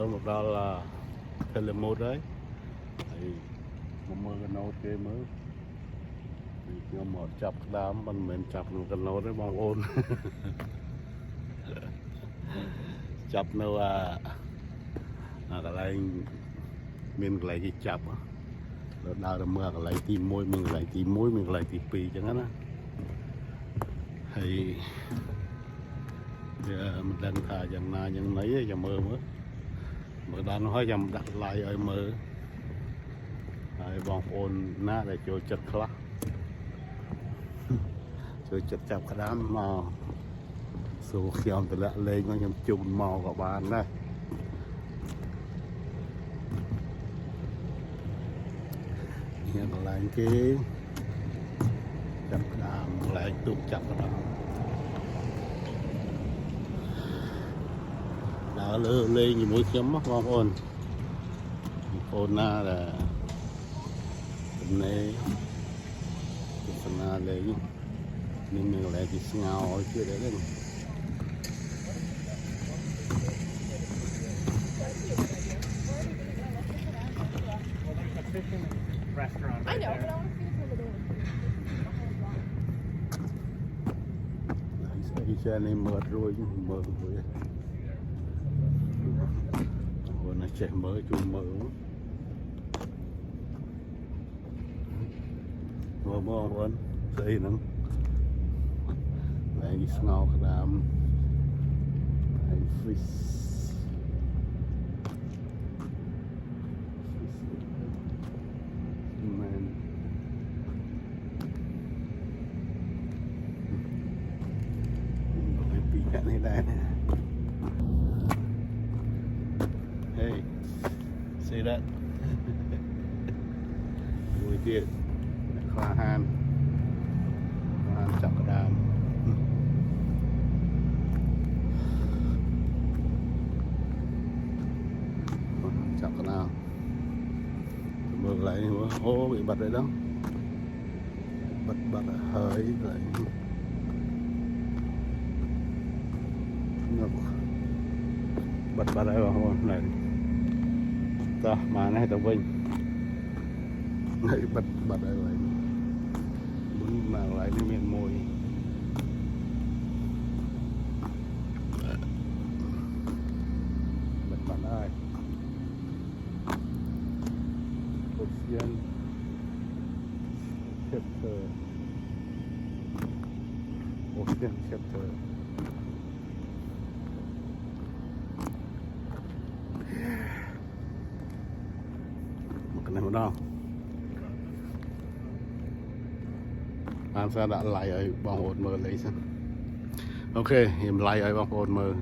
một đó là Telemod đấy thì một mơ cái nốt kia mới thì nhưng mà chập đám mình chập một cái nốt đấy bằng ôn chập đâu cái này mình lại cái chập rồi đào được mưa cái lại tìm môi mình lại tìm môi mình lại tìm pì chẳng hạn á thì mình đang thà dần na dần nấy giờ mơ mới mà đang nói dầm đặt lại ở mơ ai bong ôn na để cho chật khá cho chật chập cái đám mà số khiêm từ lại lên nó nhầm chùn màu của bạn đây hiện lại cái chập đàm lại tụ chập cái đàm đã lên như mũi kiếm mắc bong ôn na là này cái phần na lên nhưng mình lại thì ngào chưa đấy đấy I know, but I want to see cái xe này mở rồi mở rồi nó chạy mở chú mở mở vẫn xây nắng lại đi ngao cái đám anh fish man cái bị cái này đây hey see that vui thiệt khoa han chọc cái đàm chọc cái nào mượn lại ô bị bật rồi đó bật hơi lại bật đây vào này ta mà này tao vinh này bật đây lại muốn mang lại cái miệng môi bật đây Ocean chapter một cái này một đâu anh sẽ đã lại ở bóng ổn mơ lấy xem ok hiểm lại ở bóng ổn mơ